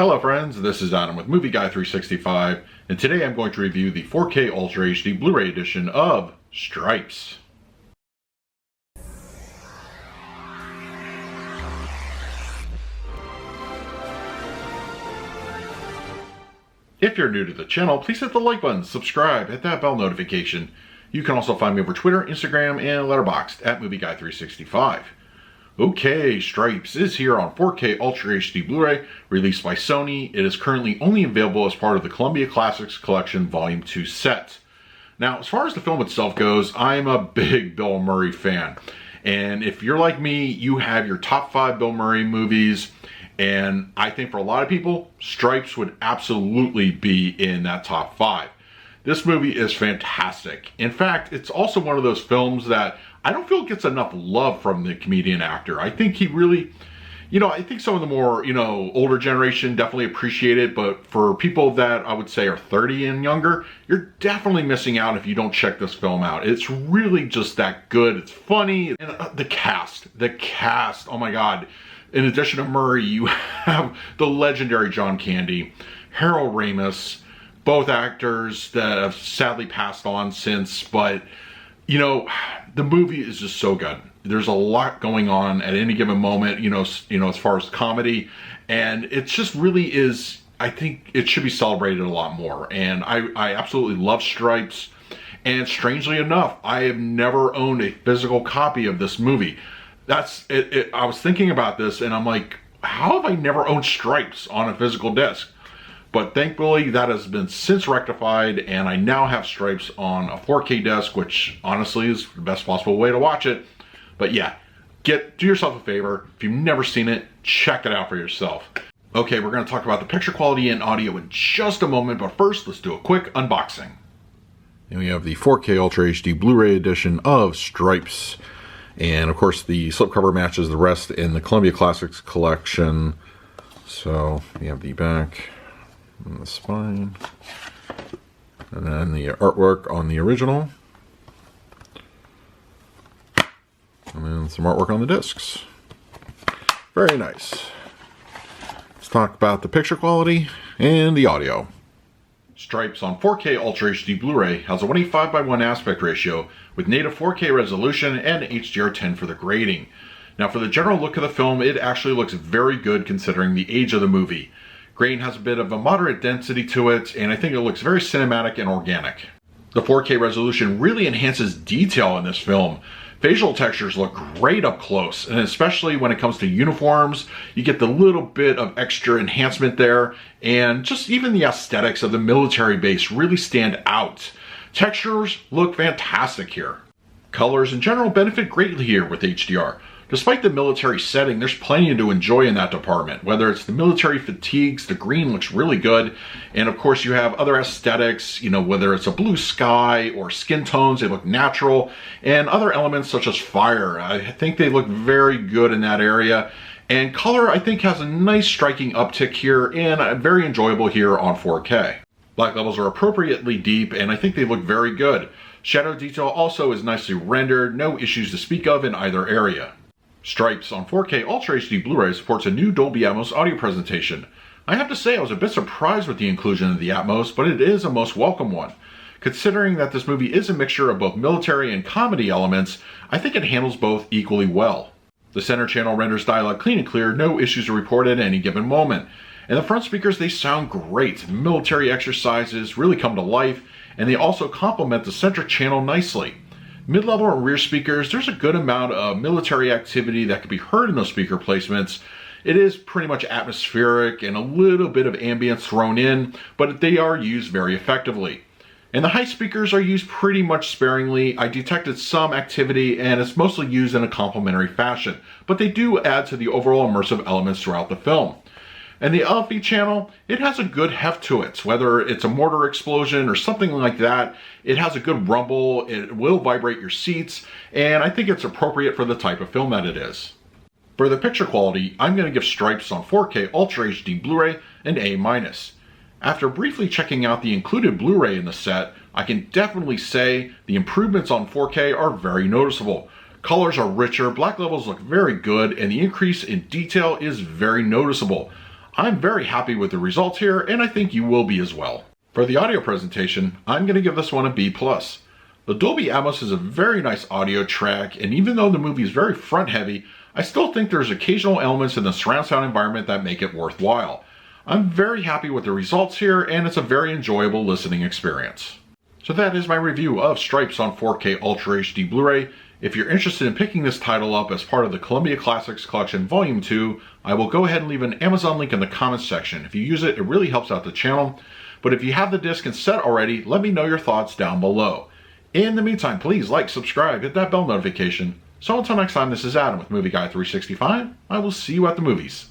Hello friends, this is Adam with Movie Guy 365, and today I'm going to review the 4K Ultra HD Blu-ray edition of Stripes. If you're new to the channel, please hit the like button, subscribe, hit that bell notification. You can also find me over Twitter, Instagram, and Letterboxd at Movie Guy 365. Okay, Stripes is here on 4K Ultra HD Blu-ray, released by Sony. It is currently only available as part of the Columbia Classics Collection Volume 2 set. Now, as far as the film itself goes, I'm a big Bill Murray fan. And if you're like me, you have your top 5 Bill Murray movies. And I think for a lot of people, Stripes would absolutely be in that top 5. This movie is fantastic. In fact, it's also one of those films that I don't feel gets enough love from the comedian actor. I think he really, I think some of the more, older generation definitely appreciate it, but for people that I would say are 30 and younger, you're definitely missing out if you don't check this film out. It's really just that good. It's funny. And the cast, oh my God. In addition to Murray, you have the legendary John Candy, Harold Ramis, both actors that have sadly passed on since, but the movie is just so good. There's a lot going on at any given moment, as far as comedy, and it just really is, I think it should be celebrated a lot more. And I absolutely love Stripes, and strangely enough, I have never owned a physical copy of this movie. That's it. I was thinking about this and I'm like, how have I never owned Stripes on a physical disc? But thankfully that has been since rectified, and I now have Stripes on a 4K disc, which honestly is the best possible way to watch it. But yeah, do yourself a favor. If you've never seen it, check it out for yourself. Okay, we're going to talk about the picture quality and audio in just a moment, but first let's do a quick unboxing. And we have the 4K Ultra HD Blu-ray edition of Stripes. And of course the slipcover matches the rest in the Columbia Classics collection. So we have the back and the spine, and then the artwork on the original, and then some artwork on the discs. Very nice. Let's talk about the picture quality and the audio. Stripes on 4K Ultra HD Blu-ray has a 1:5:1 aspect ratio with native 4K resolution and HDR10 for the grading. Now for the general look of the film, it actually looks very good considering the age of the movie. Grain has a bit of a moderate density to it, and I think it looks very cinematic and organic. The 4K resolution really enhances detail in this film. Facial textures look great up close, and especially when it comes to uniforms, you get the little bit of extra enhancement there, and just even the aesthetics of the military base really stand out. Textures look fantastic here. Colors in general benefit greatly here with HDR. Despite the military setting, there's plenty to enjoy in that department. Whether it's the military fatigues, the green looks really good. And of course you have other aesthetics, whether it's a blue sky or skin tones, they look natural. And other elements such as fire, I think they look very good in that area. And color, I think, has a nice striking uptick here and very enjoyable here on 4K. Black levels are appropriately deep, and I think they look very good. Shadow detail also is nicely rendered, no issues to speak of in either area. Stripes on 4K Ultra HD Blu-ray supports a new Dolby Atmos audio presentation. I have to say I was a bit surprised with the inclusion of the Atmos, but it is a most welcome one. Considering that this movie is a mixture of both military and comedy elements, I think it handles both equally well. The center channel renders dialogue clean and clear, no issues are reported at any given moment. And the front speakers, they sound great. Military exercises really come to life, and they also complement the center channel nicely. Mid-level and rear speakers, there's a good amount of military activity that can be heard in those speaker placements. It is pretty much atmospheric and a little bit of ambience thrown in, but they are used very effectively. And the high speakers are used pretty much sparingly. I detected some activity, and it's mostly used in a complementary fashion, but they do add to the overall immersive elements throughout the film. And the LFE channel, it has a good heft to it. Whether it's a mortar explosion or something like that, it has a good rumble, it will vibrate your seats, and I think it's appropriate for the type of film that it is. For the picture quality, I'm going to give Stripes on 4K Ultra HD Blu-ray an A-. After briefly checking out the included Blu-ray in the set, I can definitely say the improvements on 4K are very noticeable. Colors are richer, black levels look very good, and the increase in detail is very noticeable. I'm very happy with the results here, and I think you will be as well. For the audio presentation, I'm going to give this one a B+. The Dolby Atmos is a very nice audio track, and even though the movie is very front heavy, I still think there's occasional elements in the surround sound environment that make it worthwhile. I'm very happy with the results here, and it's a very enjoyable listening experience. So that is my review of Stripes on 4K Ultra HD Blu-ray. If you're interested in picking this title up as part of the Columbia Classics Collection Volume 2, I will go ahead and leave an Amazon link in the comments section. If you use it, it really helps out the channel. But if you have the disc and set already, let me know your thoughts down below. In the meantime, please like, subscribe, hit that bell notification. So until next time, this is Adam with Movie Guy 365. I will see you at the movies.